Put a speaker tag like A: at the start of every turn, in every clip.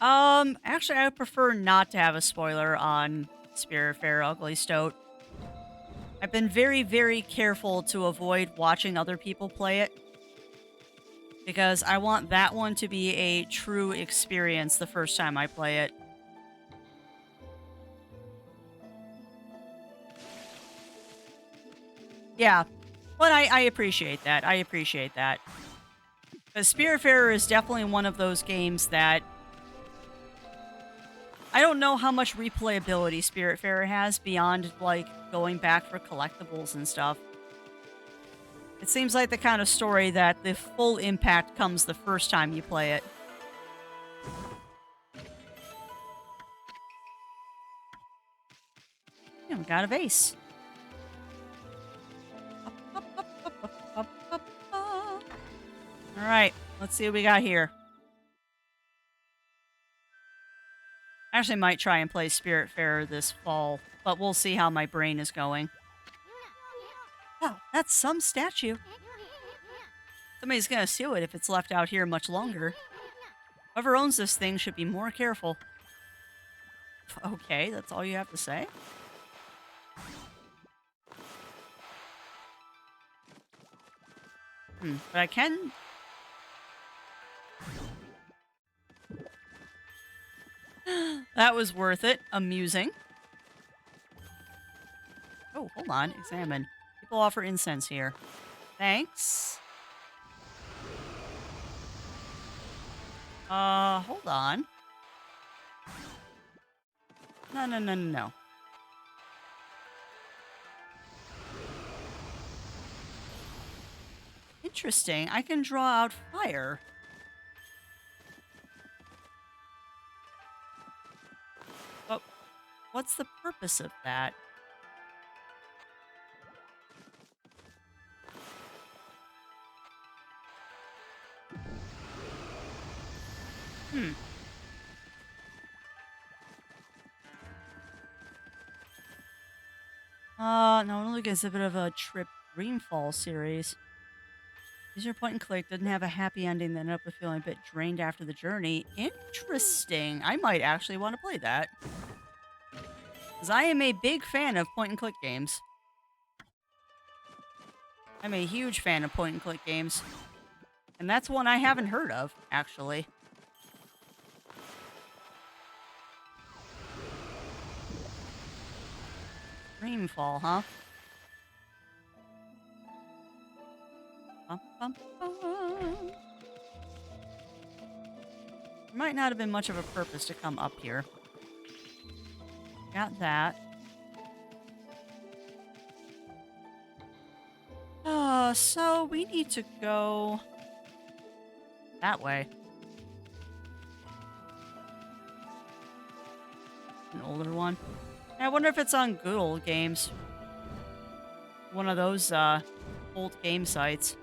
A: Actually, I would prefer not to have a spoiler on Spiritfarer Ugly Stoat. I've been very, very careful to avoid watching other people play it because I want that one to be a true experience the first time I play it. Yeah, but I appreciate that. I appreciate that. Because Spiritfarer is definitely one of those games that I don't know how much replayability Spiritfarer has beyond, like, going back for collectibles and stuff. It seems like the kind of story that the full impact comes the first time you play it. Yeah, we got a vase. Alright, let's see what we got here. I actually might try and play Spiritfarer this fall, but we'll see how my brain is going. Wow, that's some statue. Somebody's gonna steal it if it's left out here much longer. Whoever owns this thing should be more careful. Okay, that's all you have to say? But I can... That was worth it. Amusing. Oh, hold on. Examine. People offer incense here. Thanks. Hold on. No, no, no, no, no. Interesting. I can draw out fire. But what's the purpose of that? Hmm. No, it only gets a bit of a trip Dreamfall series. User point and click didn't have a happy ending that ended up with feeling a bit drained after the journey. Interesting. I might actually want to play that. Because I am a big fan of point and click games. I'm a huge fan of point and click games. And that's one I haven't heard of, actually. Dreamfall, huh? Bum, bum, bum. There might not have been much of a purpose to come up here. Got that. So we need to go that way. An older one. I wonder if it's on good old games. One of those, old game sites.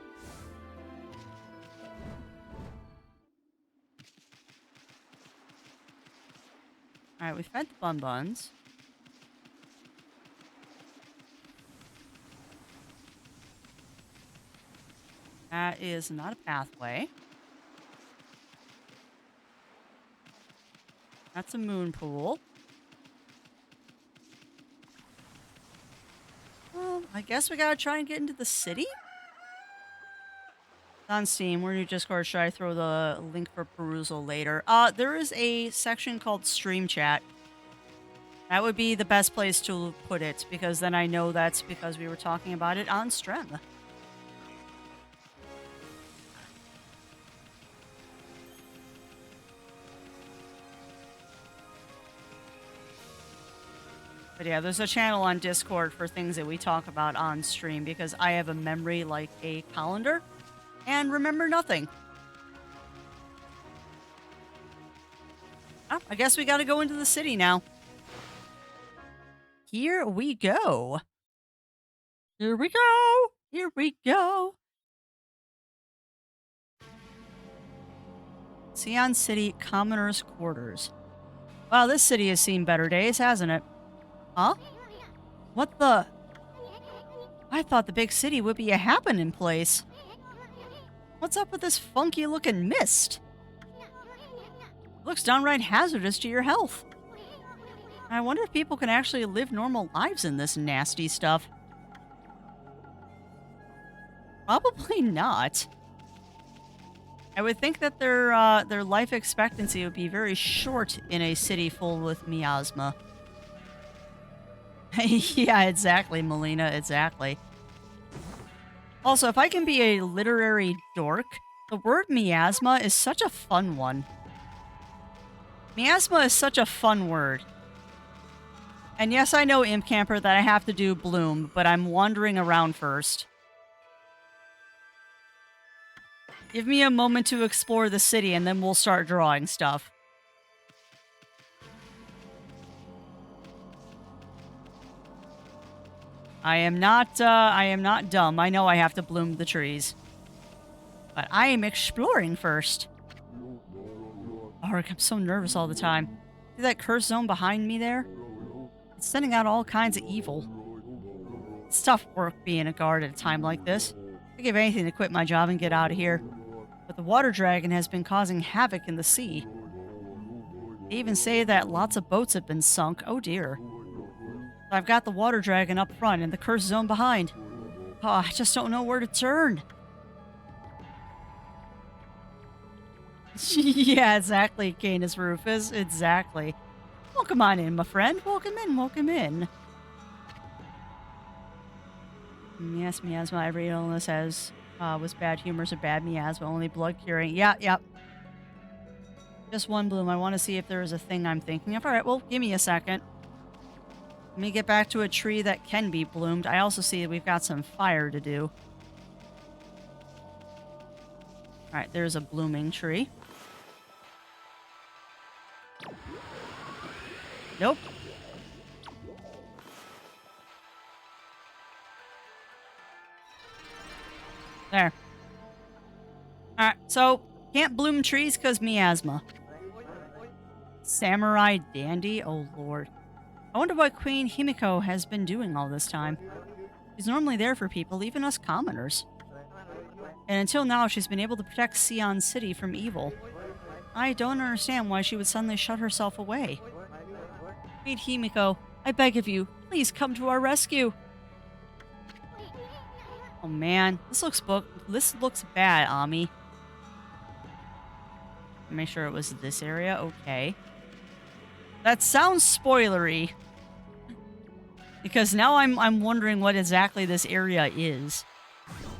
A: Alright, we fed the Bun Buns. That is not a pathway. That's a moon pool. Well, I guess we gotta try and get into the city? It's on Steam. We're in your Discord. Should I throw the link for perusal later? There is a section called Stream Chat. That would be the best place to put it, because then I know that's because we were talking about it on stream. But yeah, there's a channel on Discord for things that we talk about on stream, because I have a memory like a colander and remember nothing. Oh, I guess we gotta go into the city now. Here we go. Here we go. Here we go. Sion City Commoners Quarters. Wow, this city has seen better days, hasn't it? Huh? What the? I thought the big city would be a happening place. What's up with this funky looking mist? Looks downright hazardous to your health. I wonder if people can actually live normal lives in this nasty stuff. Probably not. I would think that their life expectancy would be very short in a city full with miasma. Yeah, exactly, Melina, exactly. Also, if I can be a literary dork, the word miasma is such a fun one. Miasma is such a fun word. And yes, I know, Imp Camper, that I have to do Bloom, but I'm wandering around first. Give me a moment to explore the city, and then we'll start drawing stuff. I am not dumb. I know I have to bloom the trees. But I am exploring first. Ark, I'm so nervous all the time. See that cursed zone behind me there? It's sending out all kinds of evil. It's tough work being a guard at a time like this. I'd give anything to quit my job and get out of here. But the water dragon has been causing havoc in the sea. They even say that lots of boats have been sunk. Oh dear. I've got the water dragon up front and the cursed zone behind. Oh, I just don't know where to turn. Yeah, exactly, Canis Rufus. Exactly. Welcome on in, my friend. Welcome in, welcome in. Yes, miasma. Every illness has was bad humors or bad miasma. Only blood curing. Yeah, yep. Just one bloom. I want to see if there is a thing I'm thinking of. All right, well, give me a second. Let me get back to a tree that can be bloomed. I also see that we've got some fire to do. All right, there's a blooming tree. Nope. There. Alright, so can't bloom trees because miasma. Samurai dandy? Oh lord. I wonder what Queen Himiko has been doing all this time. She's normally there for people, even us commoners. And until now, she's been able to protect Sion City from evil. I don't understand why she would suddenly shut herself away. Queen Himiko, I beg of you, please come to our rescue. Oh man, this looks bad, Ami. Make sure it was this area. Okay. That sounds spoilery. Because now I'm wondering what exactly this area is.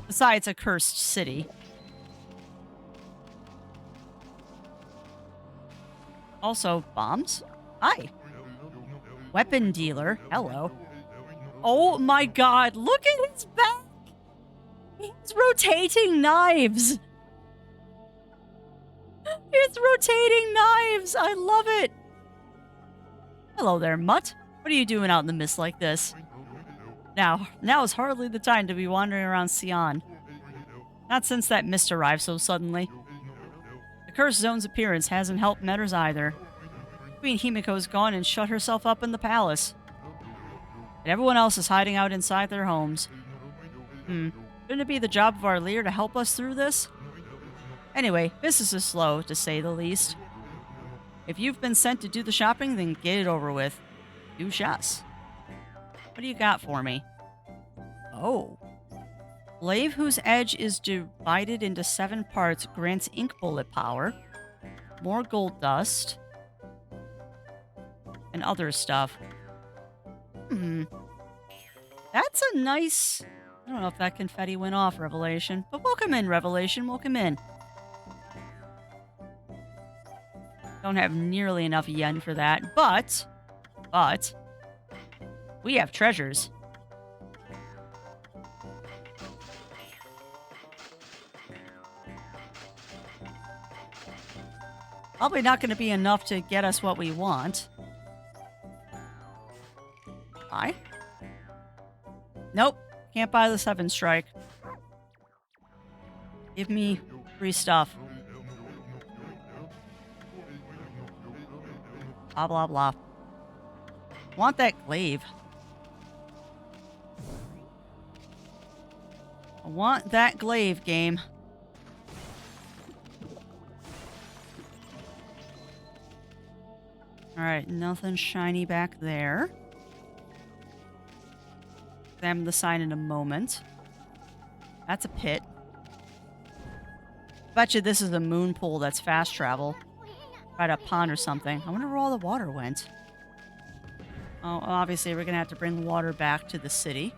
A: Besides a cursed city. Also, bombs? Hi. Weapon dealer. Hello. Oh my god, look at his back! He's rotating knives! It's rotating knives! I love it! Hello there, Mutt. What are you doing out in the mist like this? Now is hardly the time to be wandering around Sion. Not since that mist arrived so suddenly. The cursed zone's appearance hasn't helped matters either. Queen Himiko's gone and shut herself up in the palace. And everyone else is hiding out inside their homes. Shouldn't it be the job of our leader to help us through this? Anyway, business is slow, to say the least. If you've been sent to do the shopping, then get it over with. Do shots. What do you got for me? Oh. Glaive whose edge is divided into 7 parts grants ink bullet power. More gold dust. And other stuff. That's a nice... I don't know if that confetti went off, Revelation. But welcome in, Revelation. Welcome in. Don't have nearly enough yen for that. But... we have treasures. Probably not going to be enough to get us what we want. Buy? Nope. Can't buy the 7 strike. Give me free stuff. Blah, blah, blah. Want that glaive. I want that glaive, game. Alright, nothing shiny back there. Examine the sign in a moment. That's a pit. Betcha this is a moon pool that's fast travel. Right, a pond or something. I wonder where all the water went. Oh, obviously we're gonna have to bring water back to the city.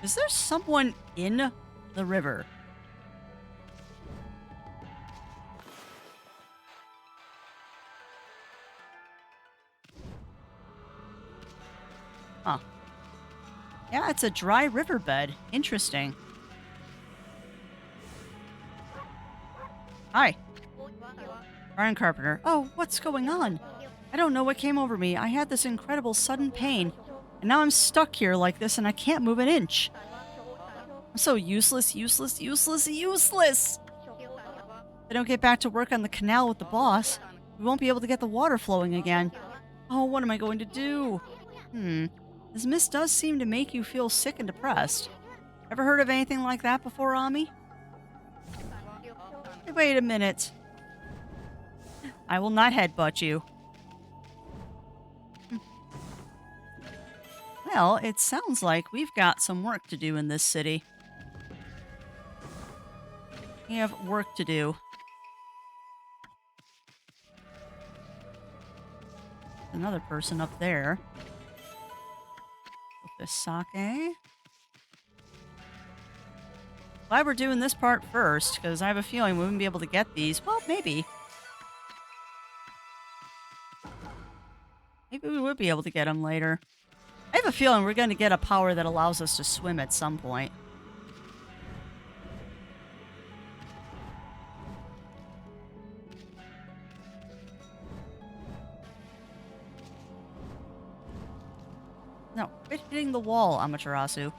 A: Is there someone in the river? Huh. Yeah, it's a dry riverbed. Interesting. Hi. Iron Carpenter. Oh, what's going on? I don't know what came over me. I had this incredible sudden pain. And now I'm stuck here like this and I can't move an inch. I'm so useless, useless, useless, useless. If I don't get back to work on the canal with the boss, we won't be able to get the water flowing again. Oh, what am I going to do? This mist does seem to make you feel sick and depressed. Ever heard of anything like that before, Ami? Hey, wait a minute. I will not headbutt you. Well, it sounds like we've got some work to do in this city. We have work to do. Another person up there. This sake. Glad we're doing this part first, because I have a feeling we wouldn't be able to get these. Well, maybe. Maybe we would be able to get them later. I have a feeling we're going to get a power that allows us to swim at some point. No, quit hitting the wall, Amaterasu.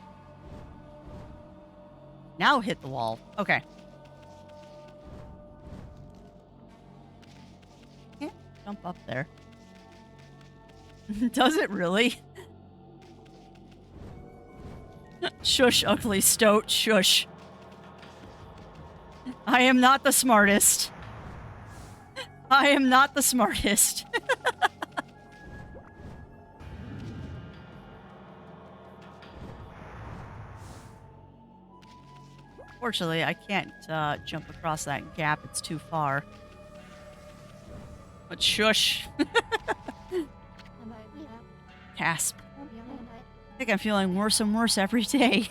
A: Now hit the wall. Okay. Can't jump up there. Does it really? Shush, ugly stoat. Shush. I am not the smartest. I am not the smartest. Fortunately, I can't jump across that gap. It's too far. But shush. Gasp. I think I'm feeling worse and worse every day.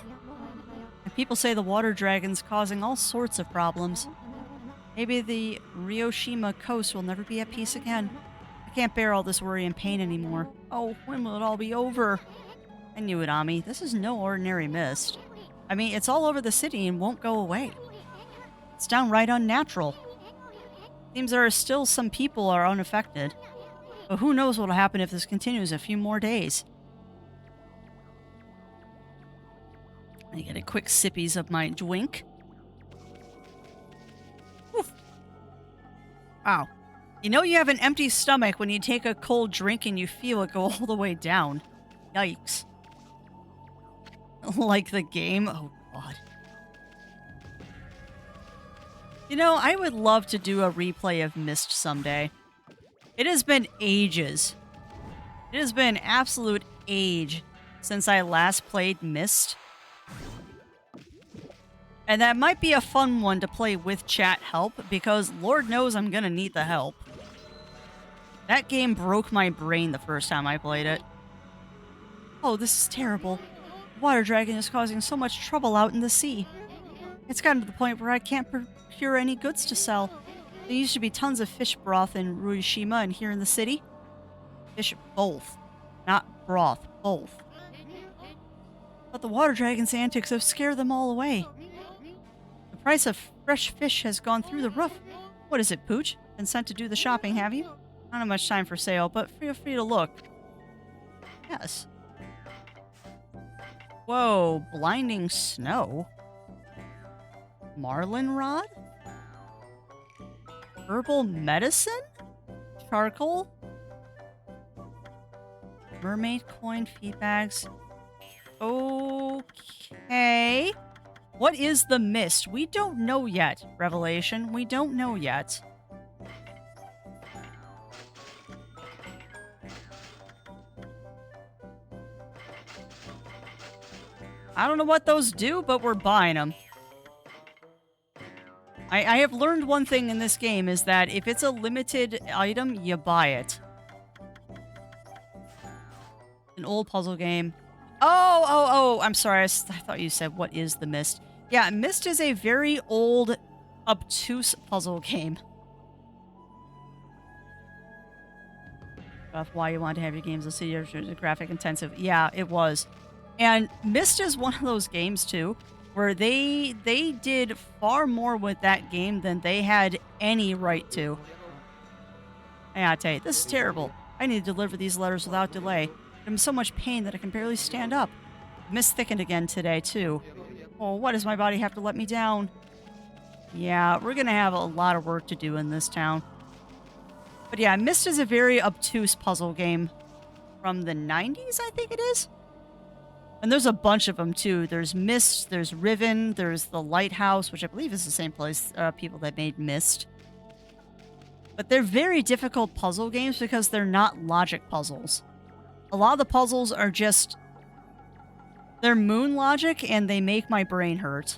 A: And people say the water dragon's causing all sorts of problems. Maybe the Ryoshima coast will never be at peace again. I can't bear all this worry and pain anymore. Oh, when will it all be over? I knew it, Ami. This is no ordinary mist. I mean, it's all over the city and won't go away. It's downright unnatural. Seems there are still some people are unaffected. But who knows what'll happen if this continues a few more days. I get a quick sippies of my drink. Oof. Wow. You know you have an empty stomach when you take a cold drink and you feel it go all the way down. Yikes. Like the game? Oh, God. You know, I would love to do a replay of Myst someday. It has been ages. It has been absolute age since I last played Myst. And that might be a fun one to play with chat help, because Lord knows I'm gonna need the help. That game broke my brain the first time I played it. Oh, this is terrible. The water dragon is causing so much trouble out in the sea. It's gotten to the point where I can't procure any goods to sell. There used to be tons of fish broth in Ryoshima and here in the city. Fish both. Not broth, both. But the water dragon's antics have scared them all away. The price of fresh fish has gone through the roof. What is it, Pooch? Been sent to do the shopping, have you? Not have much time for sale, but feel free to look. Yes. Whoa, blinding snow. Marlin rod? Herbal medicine? Charcoal? Mermaid coin, feed bags. Okay. What is the mist? We don't know yet, Revelation. We don't know yet. I don't know what those do, but we're buying them. I have learned one thing in this game is that if it's a limited item, you buy it. An old puzzle game. Oh, I'm sorry. I thought you said, what is the Mist? Yeah, Mist is a very old, obtuse puzzle game. Of why you want to have your games of city graphic intensive. Yeah, it was. And Myst is one of those games too, where they did far more with that game than they had any right to. I gotta tell you, this is terrible. I need to deliver these letters without delay. I'm in so much pain that I can barely stand up. Mist thickened again today too. Oh, why does my body have to let me down? Yeah, we're gonna have a lot of work to do in this town. But yeah, Myst is a very obtuse puzzle game from the 90s, I think it is. And there's a bunch of them too. There's Myst, there's Riven, there's the Lighthouse, which I believe is the same place, people that made Myst. But they're very difficult puzzle games because they're not logic puzzles. A lot of the puzzles are just... they're moon logic and they make my brain hurt.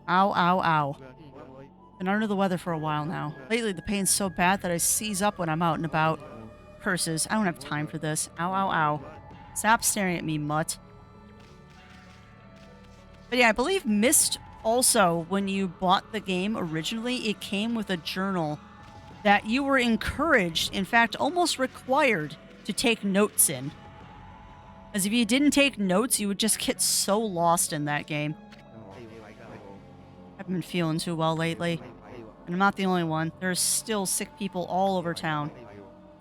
A: Ow, ow, ow. Been under the weather for a while now. Lately, the pain's so bad that I seize up when I'm out and about. Curses, I don't have time for this. Ow, ow, ow. Stop staring at me, mutt. But yeah, I believe Myst also, when you bought the game originally, it came with a journal that you were encouraged, in fact, almost required to take notes in. As if you didn't take notes, you would just get so lost in that game. I haven't been feeling too well lately. And I'm not the only one. There's still sick people all over town.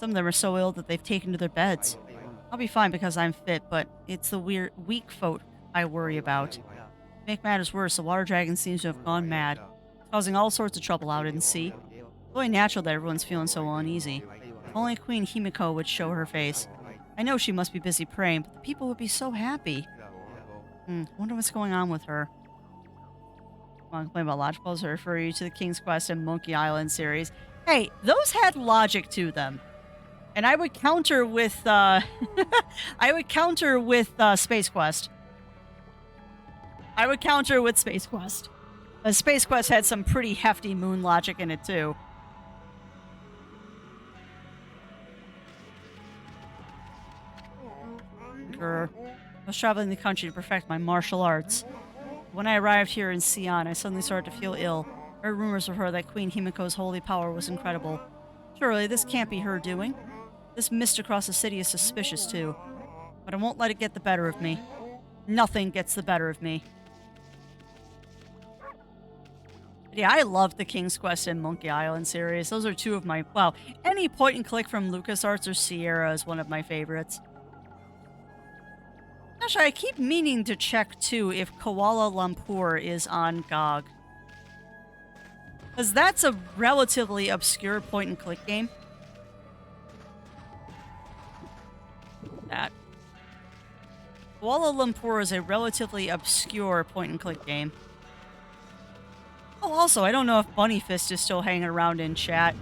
A: Some of them are so ill that they've taken to their beds. I'll be fine because I'm fit, but it's the weak folk I worry about. To make matters worse, the water dragon seems to have gone mad, causing all sorts of trouble out in the sea. It's only natural that everyone's feeling so uneasy. If only Queen Himiko would show her face. I know she must be busy praying, but the people would be so happy. Wonder what's going on with her. Want to complain about logic puzzles or refer you to the King's Quest and Monkey Island series? Hey, those had logic to them. And I would counter with, I would counter with Space Quest. I would counter with Space Quest. Space Quest had some pretty hefty moon logic in it, too. I was traveling the country to perfect my martial arts. When I arrived here in Xi'an, I suddenly started to feel ill. I heard rumors of her that Queen Himiko's holy power was incredible. Surely this can't be her doing. This mist across the city is suspicious too. But I won't let it get the better of me. Nothing gets the better of me. But yeah, I love the King's Quest and Monkey Island series. Those are two of my... well, any point and click from LucasArts or Sierra is one of my favorites. Actually, I keep meaning to check, too, if Kuala Lumpur is on GOG. Because that's a relatively obscure point-and-click game. That. Kuala Lumpur is a relatively obscure point-and-click game. Oh, also, I don't know if Bunny Fist is still hanging around in chat,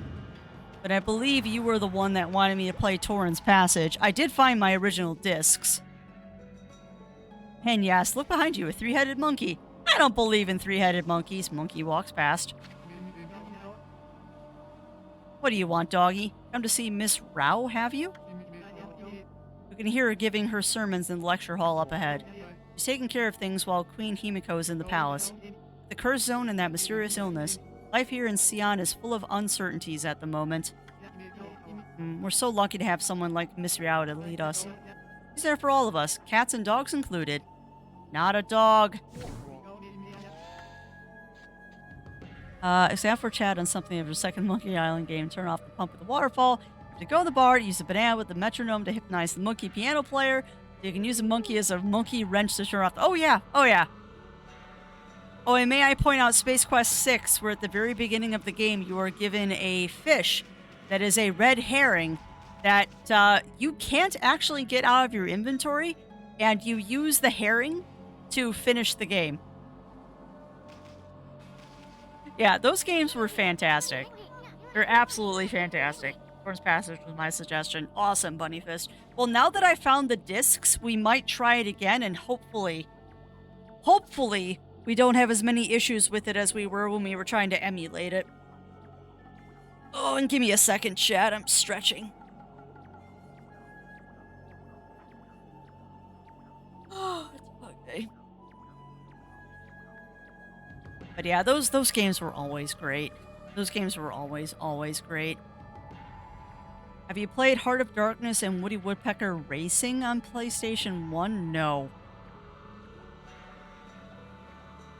A: but I believe you were the one that wanted me to play Torrens Passage. I did find my original discs. And yes, look behind you, a three-headed monkey. I don't believe in three-headed monkeys. Monkey walks past. What do you want, doggy? Come to see Miss Rao, have you? You can hear her giving her sermons in the lecture hall up ahead. She's taking care of things while Queen Himiko is in the palace. The curse zone and that mysterious illness, life here in Xi'an is full of uncertainties at the moment. We're so lucky to have someone like Miss Rao to lead us. She's there for all of us, cats and dogs included. Not a dog. Except for chat on something of your second Monkey Island game. Turn off the pump at the waterfall. To go to the bar, use a banana with the metronome to hypnotize the monkey piano player. You can use a monkey as a monkey wrench to turn off. Oh yeah, oh yeah. Oh, and may I point out Space Quest 6, where at the very beginning of the game you are given a fish that is a red herring that you can't actually get out of your inventory, and you use the herring to finish the game. Yeah, those games were fantastic. They're absolutely fantastic. Storm's Passage was my suggestion. Awesome, Bunny Fist. Well, now that I found the discs, we might try it again, and hopefully, we don't have as many issues with it as we were when we were trying to emulate it. Oh, and give me a second, chat. I'm stretching. Oh, it's bug day. But yeah, those games were always great. Those games were always great. Have you played Heart of Darkness and Woody Woodpecker Racing on PlayStation 1? No.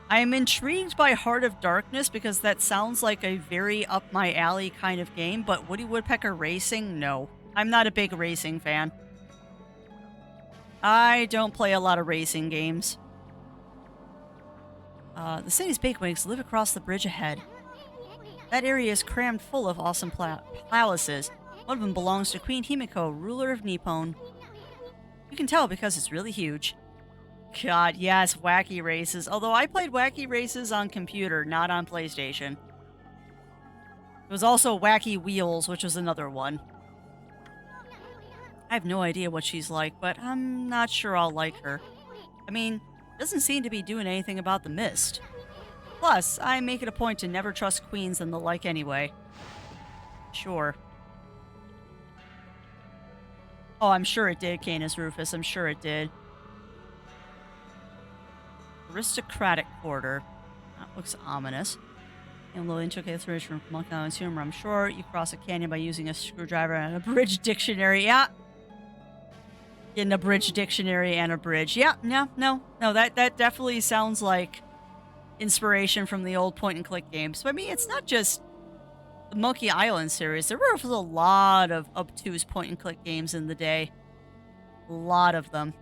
A: I am intrigued by Heart of Darkness because that sounds like a very up my alley kind of game, but Woody Woodpecker Racing? No. I'm not a big racing fan. I don't play a lot of racing games. The city's bigwigs live across the bridge ahead. That area is crammed full of awesome palaces. One of them belongs to Queen Himiko, ruler of Nippon. You can tell because it's really huge. God, yes, Wacky Races. Although I played Wacky Races on computer, not on PlayStation. It was also Wacky Wheels, which was another one. I have no idea what she's like, but I'm not sure I'll like her. I mean, doesn't seem to be doing anything about the mist. Plus, I make it a point to never trust queens and the like anyway. Sure. Oh, I'm sure it did, Canis Rufus. I'm sure it did. Aristocratic Quarter. That looks ominous. And Lillian took inspiration from Monkey Island's humor. I'm sure you cross a canyon by using a screwdriver and a bridge dictionary. Yeah. In a bridge dictionary and a bridge. Yeah, no. That definitely sounds like inspiration from the old point-and-click games. But I mean, it's not just the Monkey Island series. There were a lot of obtuse point-and-click games in the day. A lot of them.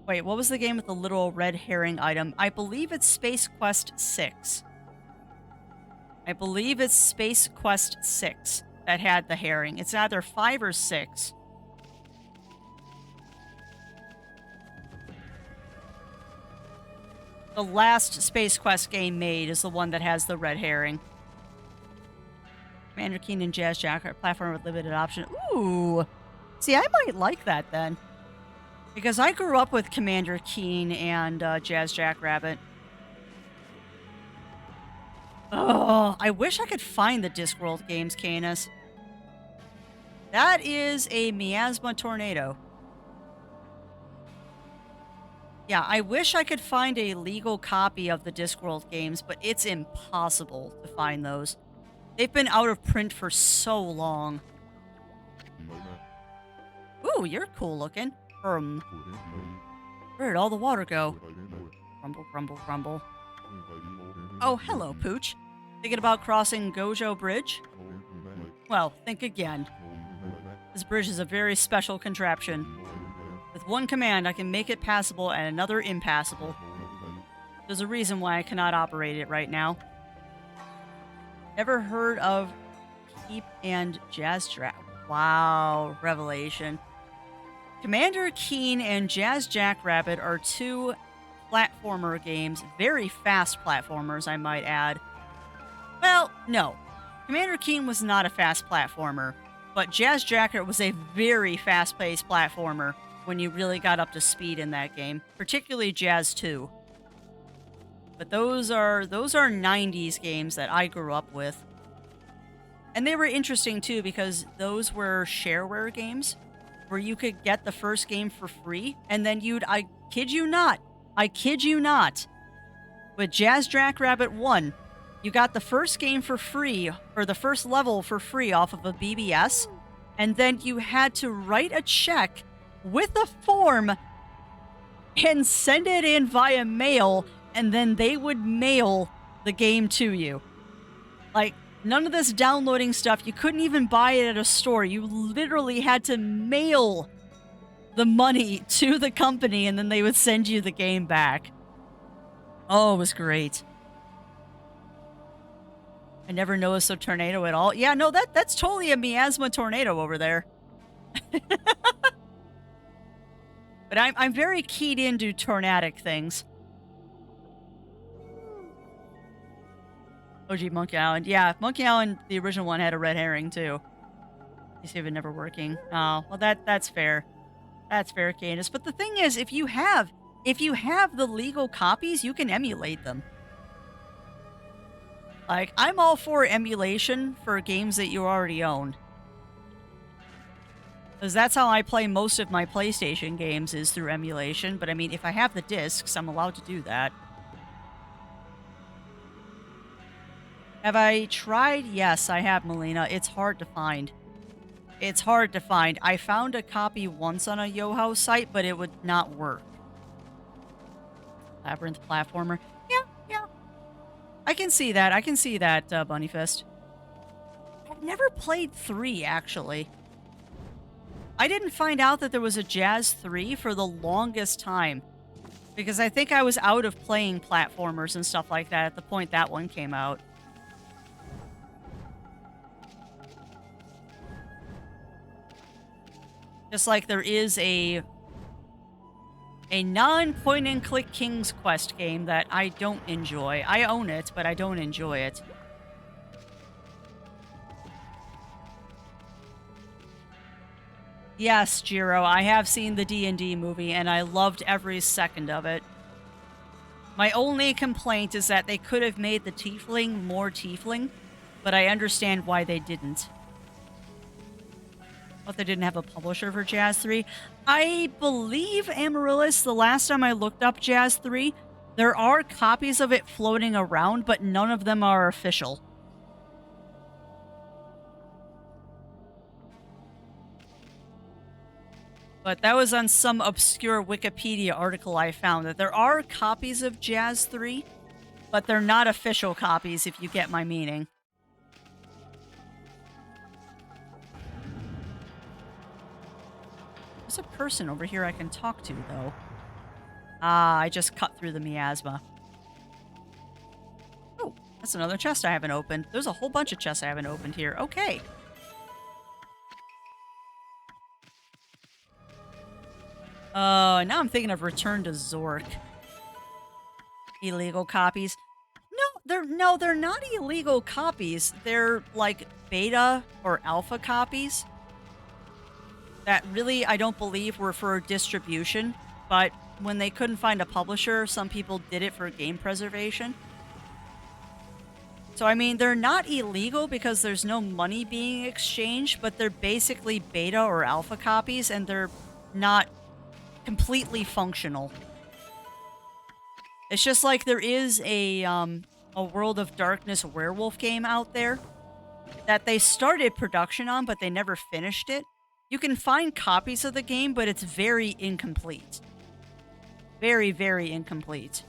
A: Wait, what was the game with the little red herring item? I believe it's Space Quest 6. I believe it's Space Quest 6 that had the herring. It's either 5 or 6. The last Space Quest game made is the one that has the red herring. Commander Keen and Jazz Jack are platform with limited option. Ooh! See, I might like that then. Because I grew up with Commander Keen and Jazz Jackrabbit. Oh, I wish I could find the Discworld games, Canis. That is a miasma tornado. Yeah, I wish I could find a legal copy of the Discworld games, but it's impossible to find those. They've been out of print for so long. Ooh, you're cool looking. Where'd all the water go? Grumble, grumble, grumble. Oh, hello, Pooch. Thinking about crossing Gojo Bridge? Well, think again. This bridge is a very special contraption. With one command, I can make it passable and another impassable. There's a reason why I cannot operate it right now. Ever heard of Keep and Jazz Jack? Wow, revelation. Commander Keen and Jazz Jackrabbit are two platformer games. Very fast platformers, I might add. Well, no. Commander Keen was not a fast platformer, but Jazz Jackrabbit was a very fast-paced platformer when you really got up to speed in that game, particularly Jazz 2. But those are 90s games that I grew up with. And they were interesting too because those were shareware games where you could get the first game for free and then I kid you not, with Jazz Jackrabbit 1, you got the first game for free, or the first level for free off of a BBS, and then you had to write a check with a form and send it in via mail, and then they would mail the game to you. Like, none of this downloading stuff. You couldn't even buy it at a store. You literally had to mail the money to the company, and then they would send you the game back. Oh, it was great. I never noticed a tornado at all. Yeah, no, that's totally a miasma tornado over there. But I'm very keyed into tornadic things. OG Monkey Island. Yeah, Monkey Island, the original one, had a red herring, too. You see it never working. Oh, well, that's fair. That's fair, Candace. But the thing is, if you have the legal copies, you can emulate them. Like, I'm all for emulation for games that you already own. Because that's how I play most of my PlayStation games, is through emulation. But I mean, if I have the discs, I'm allowed to do that. Have I tried? Yes, I have, Melina. It's hard to find. It's hard to find. I found a copy once on a Yo-Ho site, but it would not work. Labyrinth platformer. Yeah, yeah. I can see that. I can see that, Bunnyfist. I've never played 3, actually. I didn't find out that there was a Jazz 3 for the longest time. Because I think I was out of playing platformers and stuff like that at the point that one came out. Just like there is a non-point-and-click King's Quest game that I don't enjoy. I own it, but I don't enjoy it. Yes, Jiro, I have seen the D&D movie, and I loved every second of it. My only complaint is that they could have made the tiefling more tiefling, but I understand why they didn't. But they didn't have a publisher for Jazz 3. I believe, Amaryllis, the last time I looked up Jazz 3, there are copies of it floating around, but none of them are official. But that was on some obscure Wikipedia article I found, that there are copies of Jazz 3, but they're not official copies, if you get my meaning. There's a person over here I can talk to, though. Ah, I just cut through the miasma. Oh, that's another chest I haven't opened. There's a whole bunch of chests I haven't opened here. Okay. Now I'm thinking of Return to Zork. Illegal copies. No, they're not illegal copies. They're like beta or alpha copies that really I don't believe were for distribution, but when they couldn't find a publisher, some people did it for game preservation. So I mean, they're not illegal because there's no money being exchanged, but they're basically beta or alpha copies, and they're not completely functional. It's just like there is a World of Darkness werewolf game out there that they started production on, but they never finished it. You can find copies of the game, but it's very incomplete. Very, very incomplete.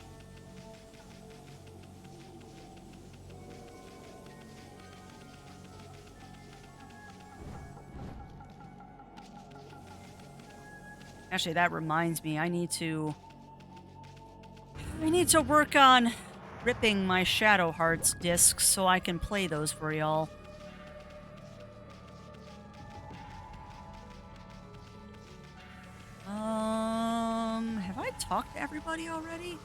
A: Actually, that reminds me, I need to work on ripping my Shadow Hearts discs so I can play those for y'all. Have I talked to everybody already?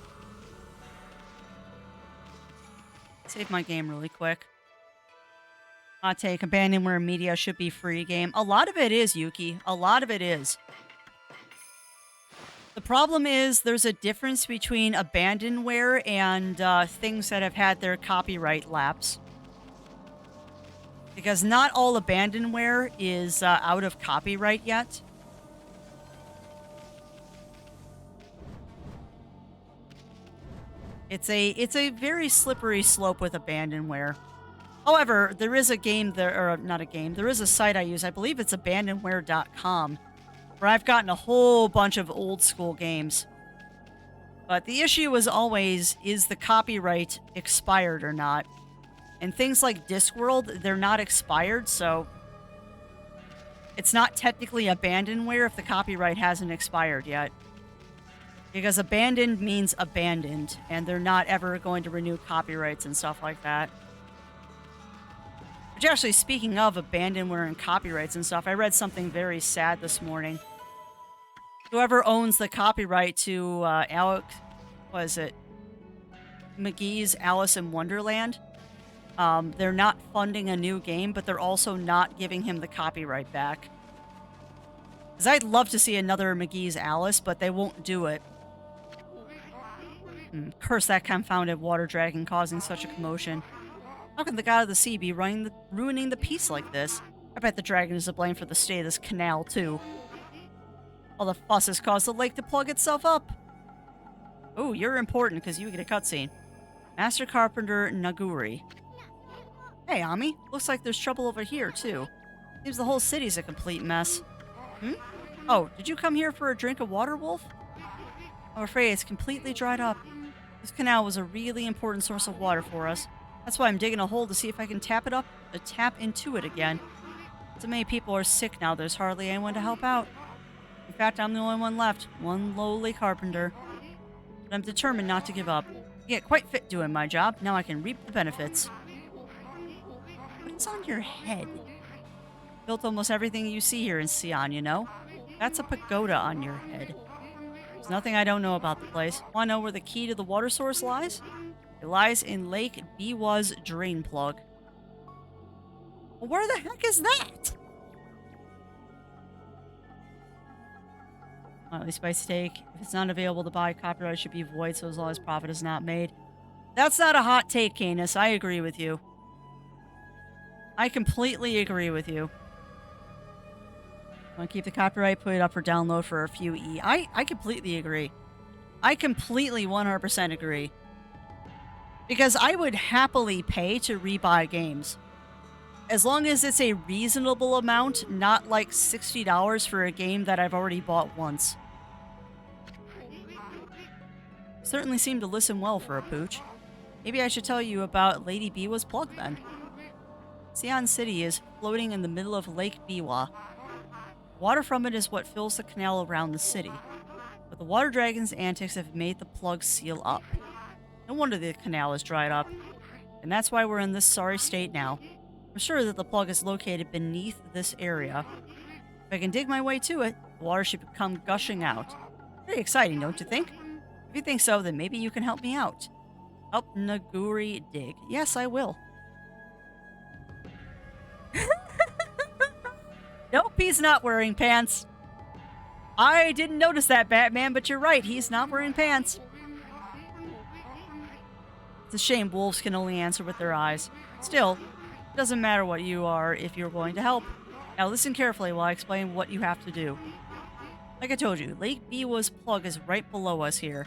A: Save my game really quick. Hot take, Abandonware Media should be free game. A lot of it is, Yuki. A lot of it is. The problem is there's a difference between abandonware and things that have had their copyright lapse. Because not all abandonware is out of copyright yet. It's a very slippery slope with abandonware. However, there is a game there, or not a game, there is a site I use, I believe it's abandonware.com, where I've gotten a whole bunch of old school games. But the issue is always, is the copyright expired or not? And things like Discworld, they're not expired, so it's not technically abandonware if the copyright hasn't expired yet. Because abandoned means abandoned, and they're not ever going to renew copyrights and stuff like that. Which actually, speaking of abandonware and copyrights and stuff, I read something very sad this morning. Whoever owns the copyright to McGee's Alice in Wonderland, They're not funding a new game, but they're also not giving him the copyright back. Because I'd love to see another McGee's Alice, but they won't do it. Curse that confounded water dragon causing such a commotion. How can the god of the sea be ruining the peace like this? I bet the dragon is to blame for the state of this canal, too. All the fuss has caused the lake to plug itself up. Oh, you're important because you get a cutscene. Master Carpenter Naguri. Hey, Ami. Looks like there's trouble over here, too. Seems the whole city's a complete mess. Oh, did you come here for a drink of water, Wolf? I'm afraid it's completely dried up. This canal was a really important source of water for us. That's why I'm digging a hole to see if I can tap into it again. So many people are sick now, there's hardly anyone to help out. In fact, I'm the only one left. One lowly carpenter. But I'm determined not to give up. I get quite fit doing my job. Now I can reap the benefits. What's on your head? Built almost everything you see here in Xi'an, you know? That's a pagoda on your head. There's nothing I don't know about the place. Want to know where the key to the water source lies? It lies in Lake Biwa's drain plug. Well, where the heck is that? At least by stake. If it's not available to buy, copyright should be void so as long as profit is not made. That's not a hot take, Canis. I agree with you. I completely agree with you. Want to keep the copyright, put it up for download for a few E. I completely agree. I completely 100% agree. Because I would happily pay to rebuy games. As long as it's a reasonable amount, not like $60 for a game that I've already bought once. Certainly seem to listen well for a pooch. Maybe I should tell you about Lady Biwa's plug then. Xi'an City is floating in the middle of Lake Biwa. Water from it is what fills the canal around the city. But the water dragon's antics have made the plug seal up. No wonder the canal is dried up. And that's why we're in this sorry state now. I'm sure that the plug is located beneath this area. If I can dig my way to it, the water should come gushing out. Pretty exciting, don't you think? If you think so, then maybe you can help me out. Help Naguri dig. Yes, I will. Nope, he's not wearing pants. I didn't notice that, Batman, but you're right. He's not wearing pants. It's a shame wolves can only answer with their eyes. Still, it doesn't matter what you are if you're going to help. Now listen carefully while I explain what you have to do. Like I told you, Lake Biwa's plug is right below us here.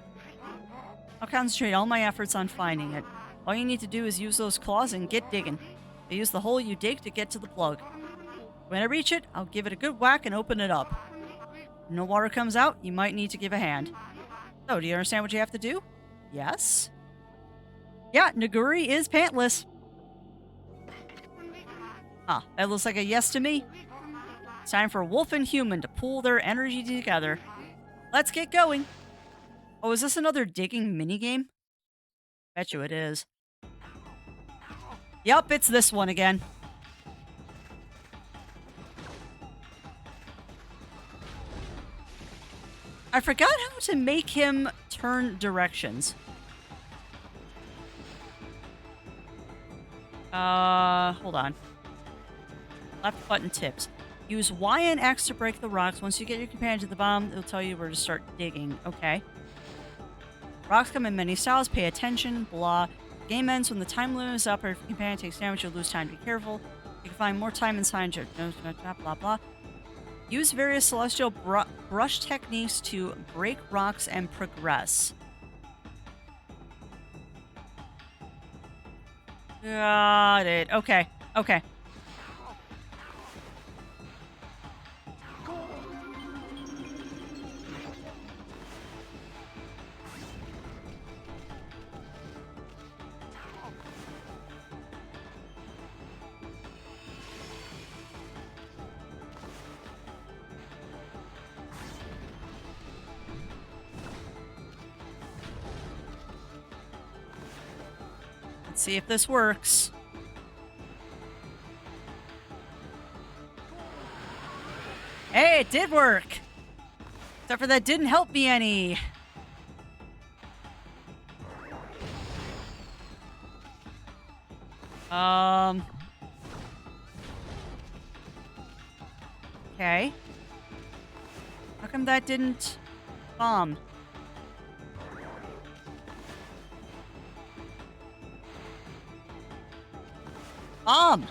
A: I'll concentrate all my efforts on finding it. All you need to do is use those claws and get digging. You use the hole you dig to get to the plug. When I reach it, I'll give it a good whack and open it up. When no water comes out, you might need to give a hand. So, do you understand what you have to do? Yes? Yeah, Naguri is pantless. Ah, that looks like a yes to me. It's time for wolf and human to pool their energy together. Let's get going. Oh, is this another digging minigame? Bet you it is. Yup, it's this one again. I forgot how to make him turn directions. Hold on. Left button tips. Use Y and X to break the rocks. Once you get your companion to the bottom, it'll tell you where to start digging. Okay. Rocks come in many styles. Pay attention. Blah. Game ends when the time limit is up, or if your companion takes damage, you'll lose time. Be careful. You can find more time inside your... Blah, blah. Use various celestial brush techniques to break rocks and progress. Got it. Okay. Okay. Let's see if this works. Hey, it did work! Except for that didn't help me any. Um. Okay. How come that didn't bomb? Bomb!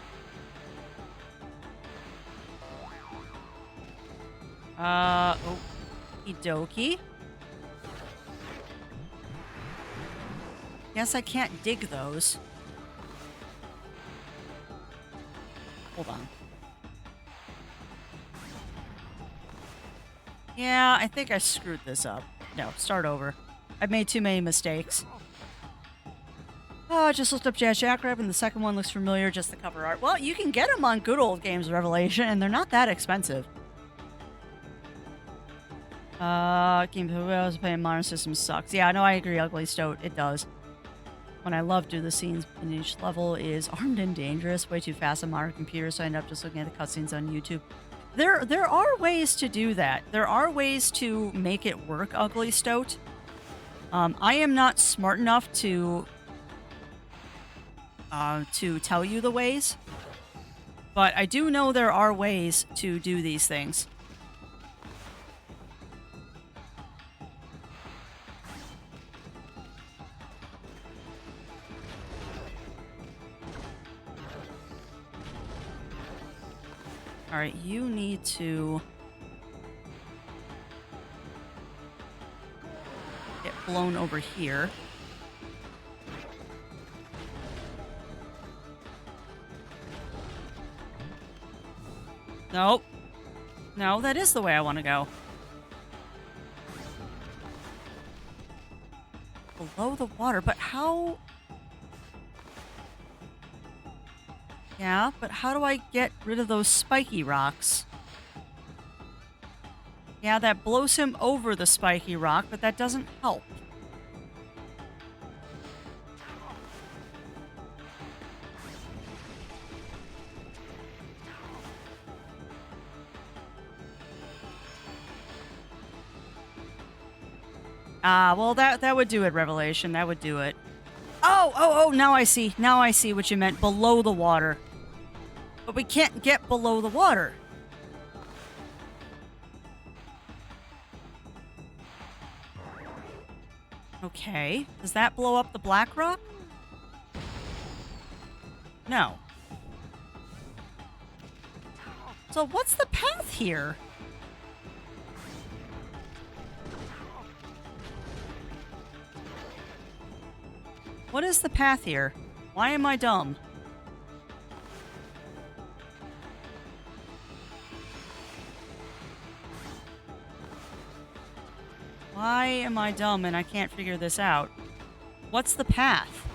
A: Okie dokie. Guess I can't dig those. Hold on. Yeah, I think I screwed this up. No, start over. I've made too many mistakes. Oh, I just looked up Jackrabbit and the second one looks familiar, just the cover art. Well, you can get them on Good Old Games Revelation, and they're not that expensive. Games I was playing modern systems sucks. Yeah, no, I agree, Ugly Stoat. It does. When I love do the scenes in each level is armed and dangerous, way too fast on modern computers, so I end up just looking at the cutscenes on YouTube. There are ways to do that. There are ways to make it work, Ugly Stoat. I am not smart enough to tell you the ways, but I do know there are ways to do these things. All right, you need to get blown over here. Nope. No, that is the way I want to go. Below the water, but how? Yeah, but how do I get rid of those spiky rocks? Yeah, that blows him over the spiky rock, but that doesn't help. Ah, well, that would do it, Revelation. That would do it. Oh, now I see. Now I see what you meant. Below the water. But we can't get below the water. Okay. Does that blow up the black rock? No. So what's the path here? What is the path here? Why am I dumb? Why am I dumb and I can't figure this out? What's the path?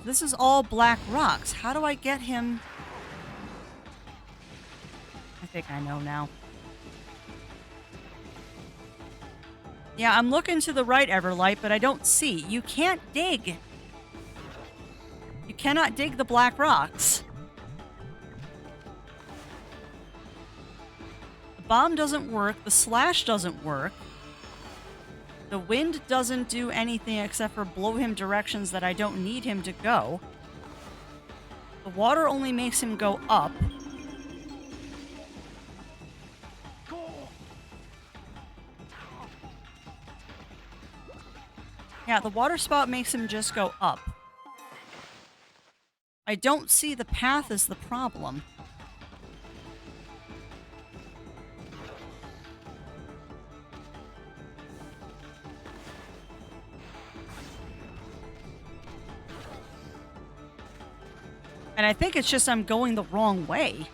A: This is all black rocks. How do I get him? I think I know now. Yeah, I'm looking to the right, Everlight, but I don't see. You can't dig. You cannot dig the black rocks. The bomb doesn't work. The slash doesn't work. The wind doesn't do anything except for blow him directions that I don't need him to go. The water only makes him go up. Yeah, the water spout makes him just go up. I don't see the path as the problem. And I think it's just I'm going the wrong way.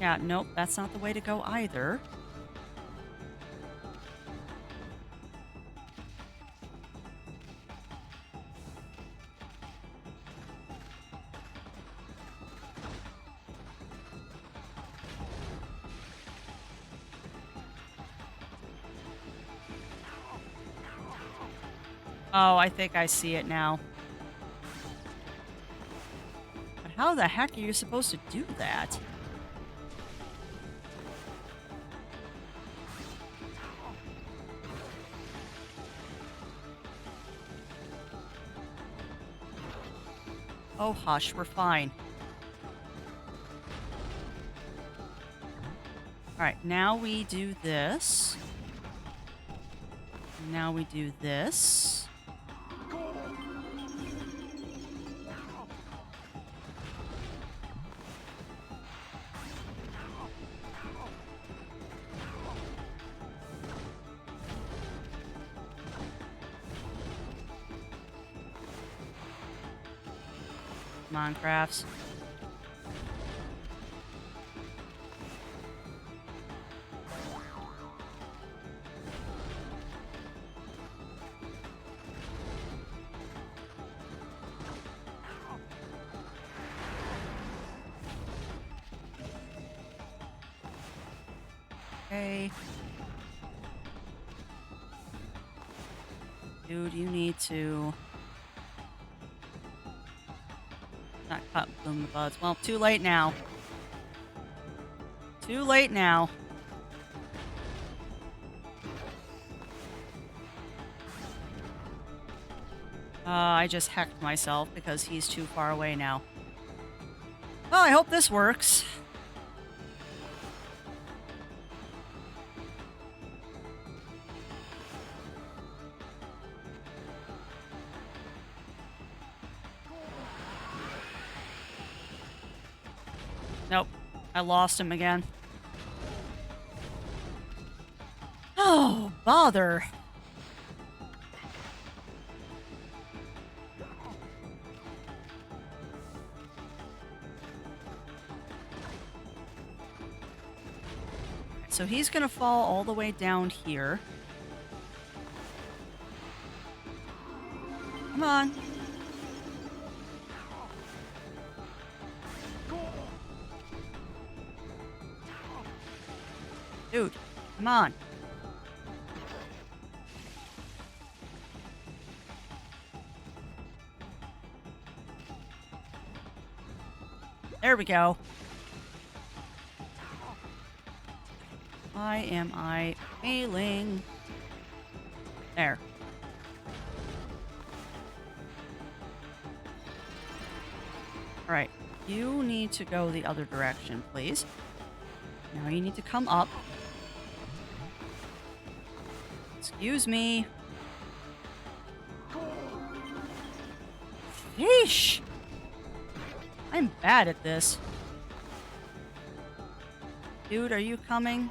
A: Yeah, nope, that's not the way to go either. Oh, I think I see it now. How the heck are you supposed to do that? Oh, hush, we're fine. Alright, now we do this. Now we do this. Come on, Crafts. Okay. Dude, you need to not cut bloom the buds. Well, too late now. Too late now. I just hecked myself because he's too far away now. Well, I hope this works. Nope. I lost him again. Oh, bother. So he's gonna fall all the way down here. Come on. Dude, come on. There we go. Why am I failing? There. Alright. You need to go the other direction, please. Now you need to come up. Excuse me. Yeesh! I'm bad at this. Dude, are you coming?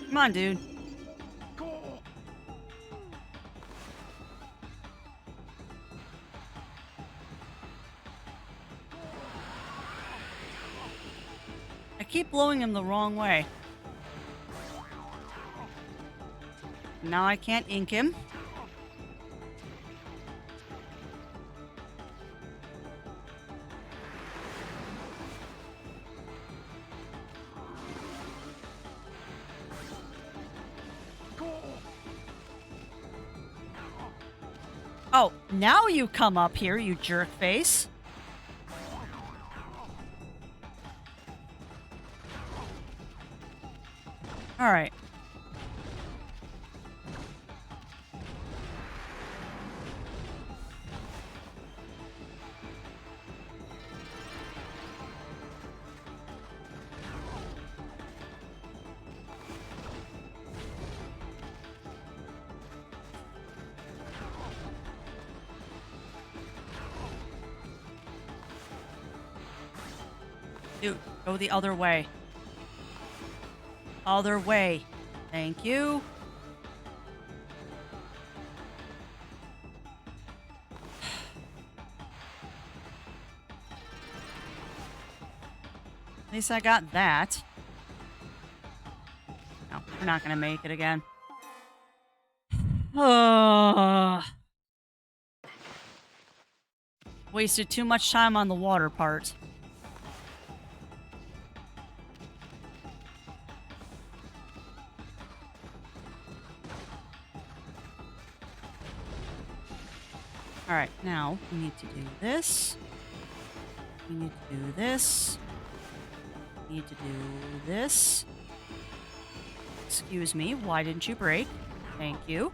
A: Come on, dude. I keep blowing him the wrong way. Now I can't ink him. Oh, now you come up here, you jerk face. All right. Dude, go the other way. Other way. Thank you. At least I got that. No, we're not gonna make it again. Wasted too much time on the water part. Alright, now we need to do this. We need to do this. We need to do this. Excuse me, why didn't you break? Thank you.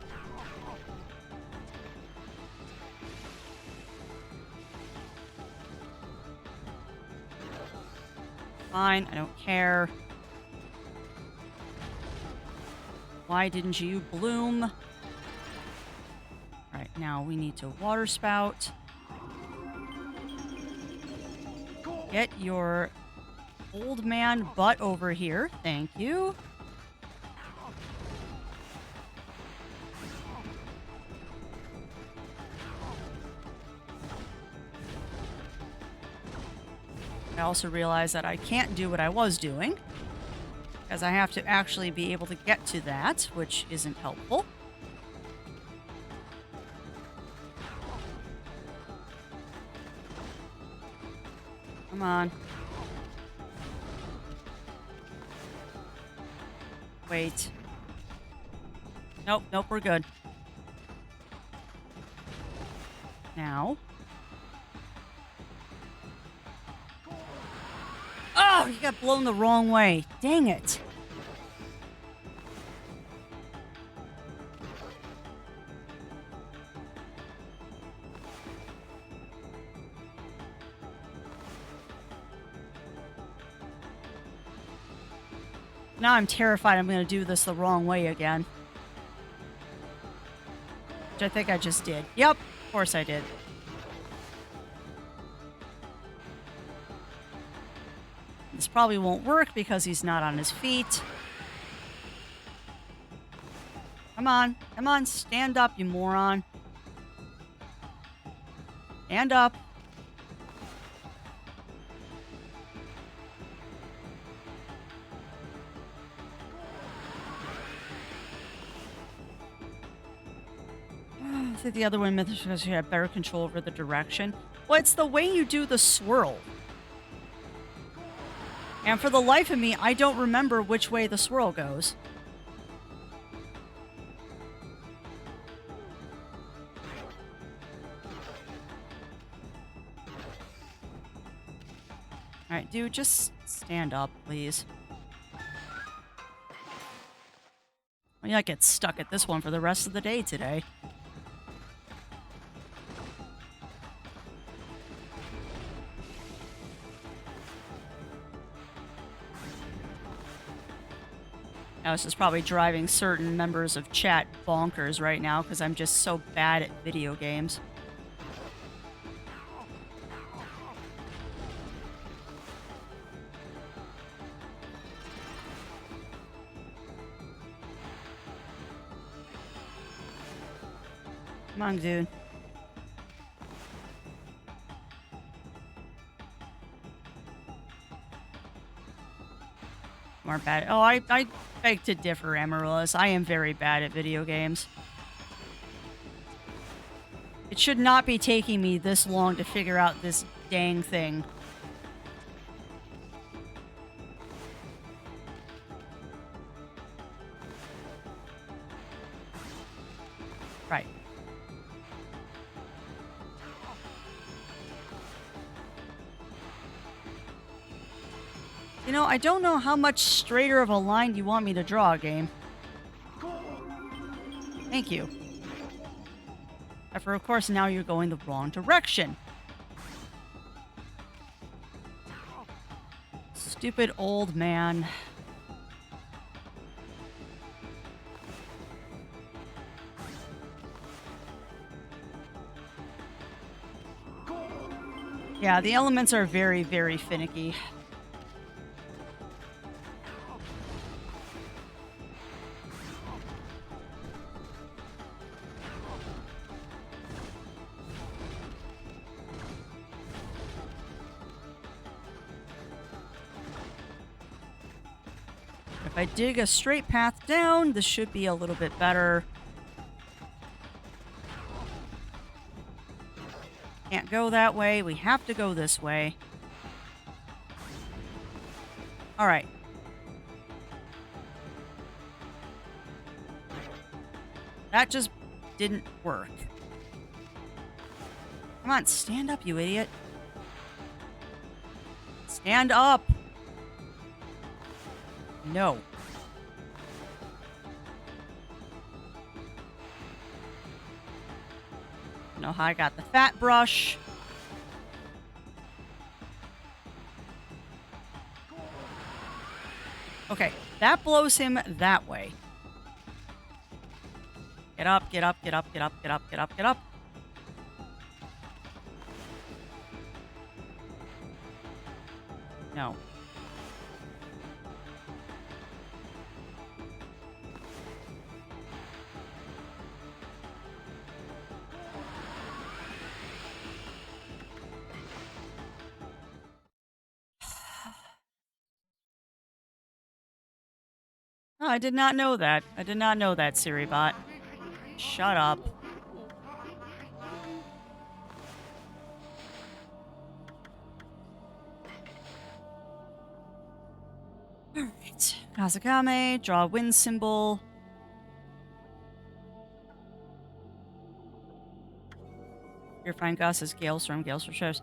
A: Fine, I don't care. Why didn't you bloom? Alright, now we need to water spout. Get your old man butt over here. Thank you. I also realize that I can't do what I was doing, because I have to actually be able to get to that, which isn't helpful. Come on. Wait. Nope, nope, we're good. Now. Oh, you got blown the wrong way. Dang it. Now I'm terrified I'm going to do this the wrong way again. Which I think I just did. Yep, of course I did. This probably won't work because he's not on his feet. Come on. Come on. Stand up, you moron. Stand up. I think the other one is because you have better control over the direction. Well, it's the way you do the swirl. And for the life of me, I don't remember which way the swirl goes. Alright, dude, just stand up, please. I might get stuck at this one for the rest of the day today. Now, this is probably driving certain members of chat bonkers right now because I'm just so bad at video games. Come on, dude. More bad. Oh, I beg to differ, Amaryllis. I am very bad at video games. It should not be taking me this long to figure out this dang thing. Right. You know, I don't know how much straighter of a line you want me to draw, game. Thank you. However, of course, now you're going the wrong direction. Stupid old man. Yeah, the elements are very, very finicky. If I dig a straight path down, this should be a little bit better. Can't go that way. We have to go this way. All right. That just didn't work. Come on, stand up, you idiot. Stand up. No. Know how I got the fat brush. Okay, that blows him that way. Get up, get up, get up, get up, get up, get up, get up. No. Oh, I did not know that. I did not know that, Siribot. Shut up. Alright. Kazakame, draw a wind symbol. Purifying gust is Galestorm. Galestorm shows.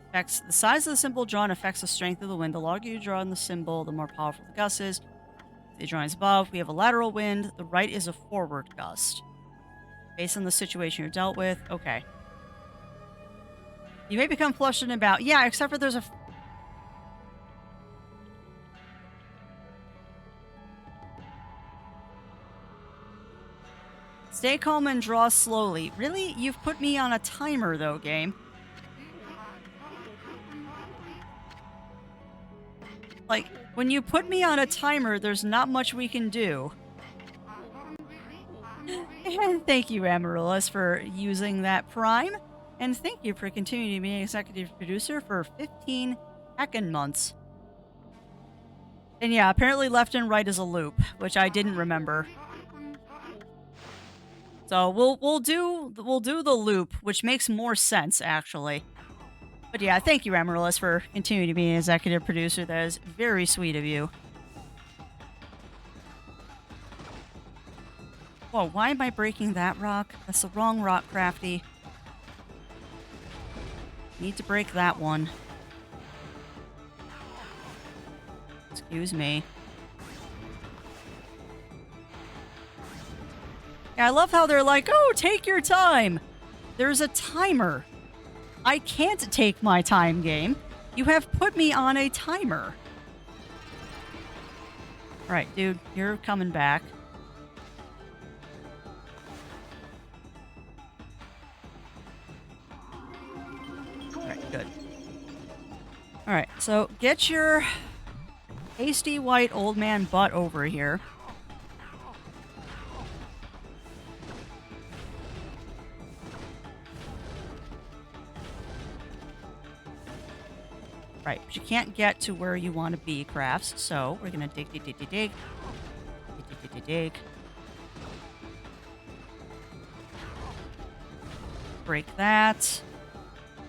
A: Affects the size of the symbol drawn affects the strength of the wind. The longer you draw in the symbol, the more powerful the gust is. The drawings above, we have a lateral wind. The right is a forward gust. Based on the situation you're dealt with. Okay. You may become flushed and about. Yeah, except for there's a... Stay calm and draw slowly. Really? You've put me on a timer, though, game. Like, when you put me on a timer, there's not much we can do. And thank you, Amaryllis, for using that prime. And thank you for continuing to be an executive producer for 15 heckin' months. And yeah, apparently left and right is a loop, which I didn't remember. So we'll do the loop, which makes more sense actually. But yeah, thank you, Amaryllis, for continuing to be an executive producer. That is very sweet of you. Whoa, why am I breaking that rock? That's the wrong rock, Crafty. Need to break that one. Excuse me. Yeah, I love how they're like, oh, take your time. There's a timer. I can't take my time, game. You have put me on a timer. Alright, dude, you're coming back. Alright, good. Alright, so get your hasty white old man butt over here. Right, but you can't get to where you want to be, Crafts, so we're gonna dig, dig, dig, dig, dig. Dig, dig, dig, dig, dig. Break that.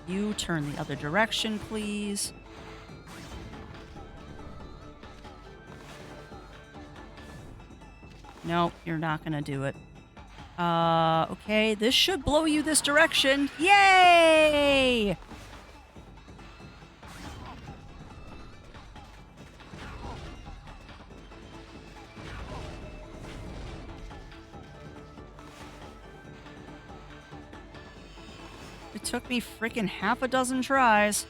A: You turn the other direction, please. Nope, you're not gonna do it. Okay, this should blow you this direction. Yay! It took me freaking half a dozen tries.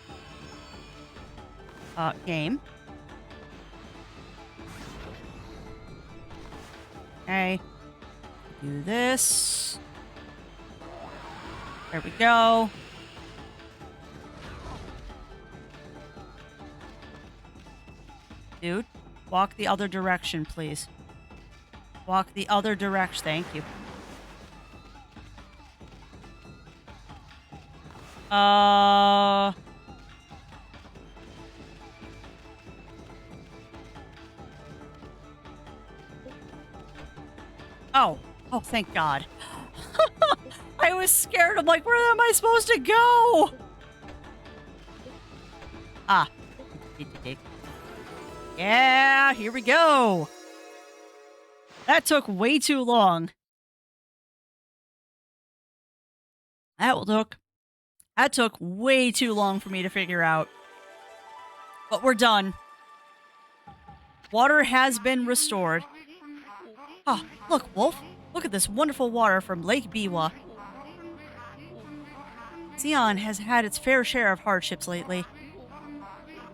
A: Game. Okay. Do this. There we go. Dude, walk the other direction, please. Walk the other direction. Thank you. Oh. Oh, thank God. I was scared. I'm like, where am I supposed to go? Ah. Yeah, here we go. That took way too long. That took way too long for me to figure out. But we're done. Water has been restored. Ah, look, Wolf. Look at this wonderful water from Lake Biwa. Xi'an has had its fair share of hardships lately.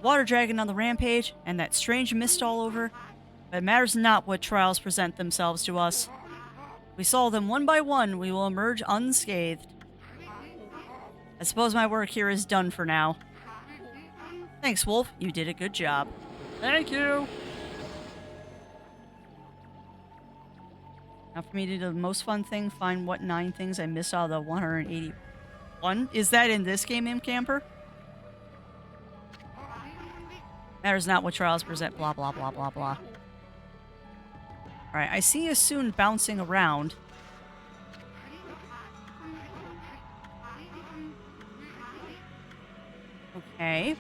A: Water dragon on the rampage, and that strange mist all over. But it matters not what trials present themselves to us. If we solve them one by one, we will emerge unscathed. I suppose my work here is done for now. Thanks, Wolf. You did a good job. Thank you. Now for me to do the most fun thing, find what 9 things I missed out of the 181. Is that in this game, Imp Camper? Matters not what trials present, blah, blah, blah, blah, blah. Alright, I see you soon bouncing around. Okay.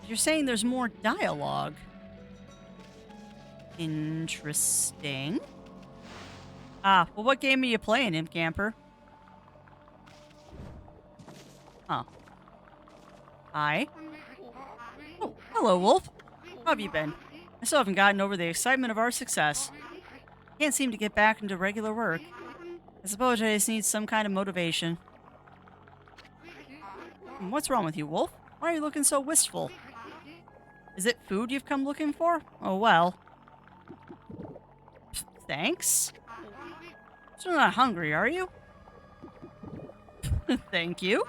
A: You're saying there's more dialogue. Interesting. Ah, well, what game are you playing, Imp Camper? Huh. Hi. Oh, hello, Wolf. How have you been? I still haven't gotten over the excitement of our success. Can't seem to get back into regular work. I suppose I just need some kind of motivation. What's wrong with you, Wolf? Why are you looking so wistful? Is it food you've come looking for? Oh, well. Thanks. Still not hungry, are you? Thank you.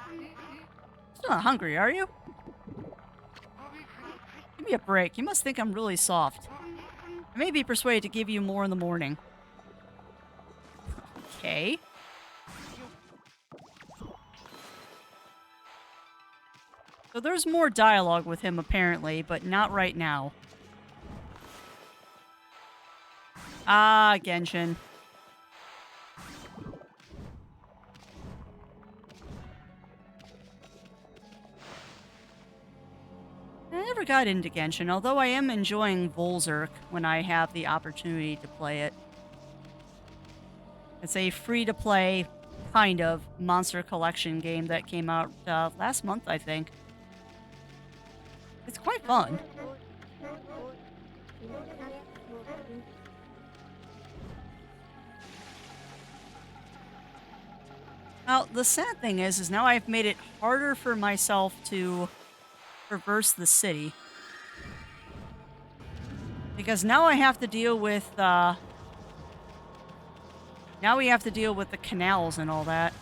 A: Still not hungry, are you? Give me a break. You must think I'm really soft. I may be persuaded to give you more in the morning. Okay. So there's more dialogue with him, apparently, but not right now. Ah, Genshin. I never got into Genshin, although I am enjoying Volzerk when I have the opportunity to play it. It's a free-to-play, kind of, monster collection game that came out last month, I think. It's quite fun. Now, the sad thing is now I've made it harder for myself to traverse the city. Because now I have to deal with, now we have to deal with the canals and all that.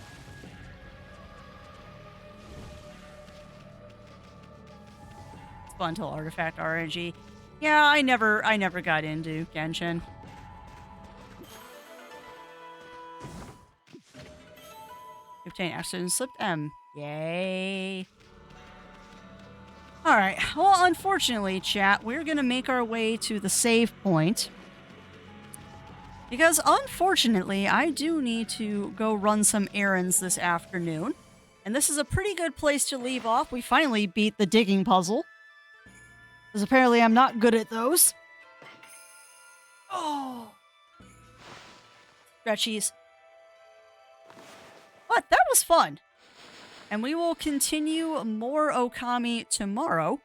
A: It's fun until Artifact RNG. Yeah, I never got into Genshin. Obtain accident slipped M. Yay. Alright, well, unfortunately, chat, we're gonna make our way to the save point. Because, unfortunately, I do need to go run some errands this afternoon. And this is a pretty good place to leave off. We finally beat the digging puzzle. Because apparently I'm not good at those. Oh. Stretchies. But that was fun. And we will continue more Okami tomorrow.